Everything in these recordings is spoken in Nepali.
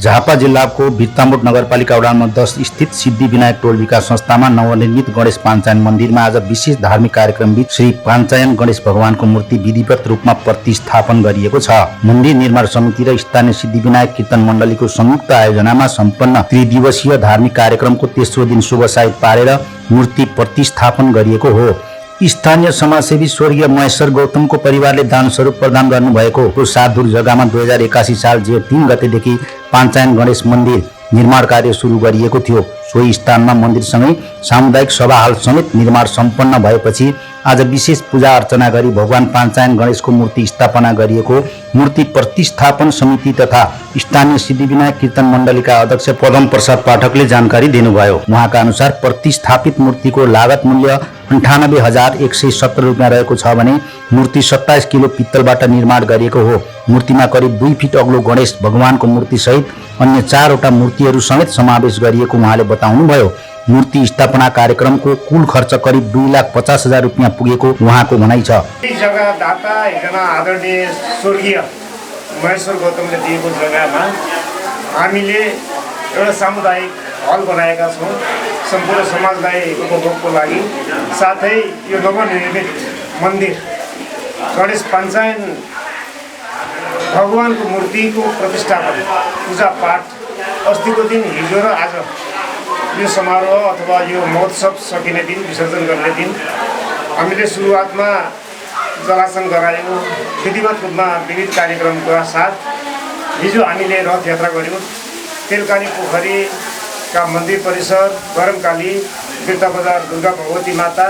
झापा जिल्लाको भित्तामोड नगरपालिका वडा नम्बर 10 स्थित सिद्धिविनायक टोल विकास संस्थामा नवनिर्मित गणेश पाञ्चायन मन्दिरमा आज विशेष धार्मिक कार्यक्रमबीच श्री पाञ्चायन गणेश भगवानको मूर्ति विधिवत रूपमा प्रतिष्ठापन गरिएको छ। मन्दिर निर्माण समिति र स्थानीय सिद्धिविनायक कीर्तन मण्डलीको संयुक्त आयोजनामा सम्पन्न त्रिदिवसीय धार्मिक कार्यक्रमको तेस्रो दिन शुभ साइत पारेर मूर्ति प्रतिष्ठापन गरिएको हो। स्थानीय समाजसेवी स्वर्गीय महेश्वर गौतमको परिवारले दान स्वरूप प्रदान गर्नुभएको 7 दूर जग्गामा 2081 साल जेठ 3 गतेदेखि पाञ्चायन गणेश मन्दिर निर्माण कार्य सुरु गरिएको थियो। सोही स्थानमा मन्दिरसँगै सामुदायिक सभा हाल समेत निर्माण सम्पन्न भएपछि आज विशेष पूजा अर्चना गरी भगवान पाञ्चायन गणेशको मूर्ति स्थापना गरिएको मूर्ति प्रतिष्ठापन समिति तथा स्थानीय सिद्धिविनायक कीर्तन मण्डलीका अध्यक्ष पदम प्रसाद पाठकले जानकारी दिनुभयो। उहाँका अनुसार प्रतिष्ठापित मूर्तिको लागत मूल्य 98,170 रुपियाँ रहेको छ भने मूर्ति 27 किलो पित्तलबाट निर्माण गरिएको हो। मूर्तिमा करिब 2 फिट अग्लो गणेश भगवानको मूर्ति सहित अन्य 4वटा मूर्तिहरू समेत समावेश गरिएको उहाँले बताउनुभयो। मूर्ति स्थापना कार्यक्रमको कुल खर्च करिब 2,50,000 रुपियाँ पुगेको उहाँको भनाइ छ। जग्गा दाता एकजना आदरणीय स्वर्गीय महेश्वर गौतमले दिएको जग्गामा हामीले एउटा सामुदायिक हल बनाएका छौँ सम्पूर्ण समाजलाई उपभोगको लागि। साथै यो नवनिर्मित मन्दिर गणेश पाञ्चायन भगवानको मूर्तिको प्रतिष्ठापन पूजा पाठ अस्तिको दिन हिजो र आज यो समारोह अथवा यो महोत्सव सकिने दिन विसर्जन गर्ने दिन हामीले सुरुवातमा जलासन गरायौँ। विधिवत रूपमा विविध कार्यक्रमका साथ हिजो हामीले रथ यात्रा गऱ्यौँ। तेलकानी पोखरीका मन्दिर परिसर, गरमकाली, बिर्ता बजार दुर्गा भगवती माता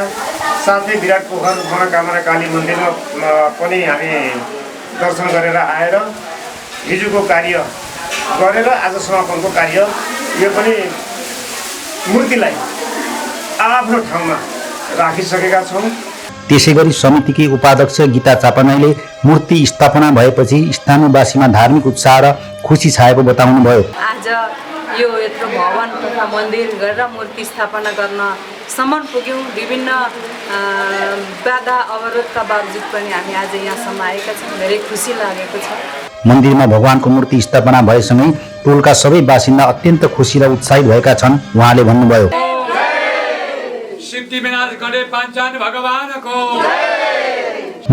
साथै विराट पोखर मनोकामना काली मन्दिरमा पनि हामी दर्शन गरेर आएर हिजोको कार्य गरेर आज समापनको कार्य यो पनि मूर्तिलाई आफ्नो ठाउँमा राखिसकेका छौँ। त्यसैगरी समितिकी उपाध्यक्ष गीता चापानाईले मूर्ति स्थापना भएपछि स्थानीयवासीमा धार्मिक उत्साह र खुसी छाएको बताउनुभयो। आज यो यत्रो भवन तथा मन्दिर गरेर मूर्ति स्थापना गर्न सम्म पुग्यौँ। विभिन्न बाधा अवरोधका बावजुद पनि हामी आज यहाँसम्म आएका छौँ। धेरै खुसी लागेको छ। मन्दिरमा भगवानको मूर्ति स्थापना भएसँगै टोलका सबै बासिन्दा अत्यन्त खुसी र उत्साहित भएका छन् उहाँले भन्नुभयो। सिद्धिविनायक गणेश पाञ्चायन भगवानको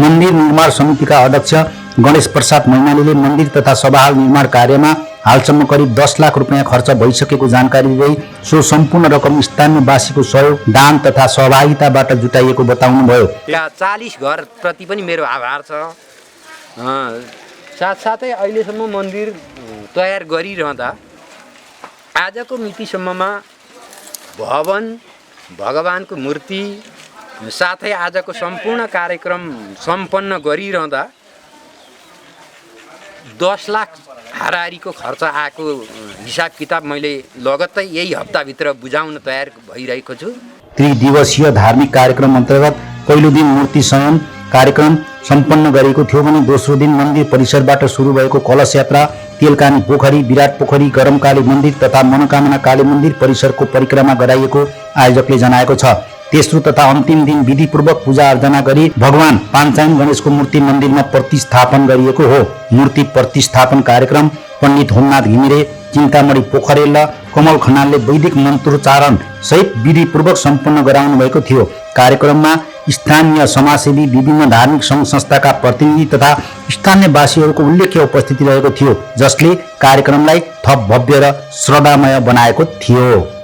मन्दिर निर्माण समितिका अध्यक्ष गणेश प्रसाद मैनालीले मन्दिर तथा सभाहाल निर्माण कार्यमा हालसम्म करिब 10 लाख रुपियाँ खर्च भइसकेको जानकारी दिँदै सो सम्पूर्ण रकम स्थानीयवासीको सहयोग दान तथा सहभागिताबाट जुटाइएको बताउनुभयो। 40 घर प्रति पनि मेरो आभार छ। साथसाथै अहिलेसम्म मन्दिर तयार गरिरहँदा आजको मितिसम्ममा भवन भगवानको मूर्ति साथै आजको सम्पूर्ण कार्यक्रम सम्पन्न गरिरहँदा 10 लाख हाराहारीको खर्च आएको हिसाब किताब मैले लगत्तै यही हप्ताभित्र बुझाउन तयार भइरहेको छु। त्रिदिवसीय धार्मिक कार्यक्रम अन्तर्गत पहिलो दिन मूर्ति संयम कार्यक्रम सम्पन्न गरेको थियो भने दोस्रो दिन मन्दिर परिसरबाट सुरु भएको कलश यात्रा तेलकानी पोखरी, विराट पोखरी, गरमकाली मन्दिर तथा मनोकामना काली मन्दिर परिसरको परिक्रमा गराइएको आयोजकले जनाएको छ। तेस्रो तथा अन्तिम दिन विधिपूर्वक पूजा अर्चना गरी भगवान पाञ्चायन गणेशको मूर्ति मन्दिरमा प्रतिष्ठापन गरिएको हो। मूर्ति प्रतिष्ठापन कार्यक्रम पण्डित होमनाथ घिमिरे, चिन्तामणी पोखरेल र कमल खनालले वैदिक मन्त्रोच्चारण सहित विधिपूर्वक सम्पन्न गराउनु भएको थियो। कार्यक्रममा स्थानीय समाजसेवी, विभिन्न धार्मिक सङ्घ संस्थाका प्रतिनिधि तथा स्थानीयवासीहरूको उल्लेख्य उपस्थिति रहेको थियो, जसले कार्यक्रमलाई थप भव्य र श्रद्धामय बनाएको थियो।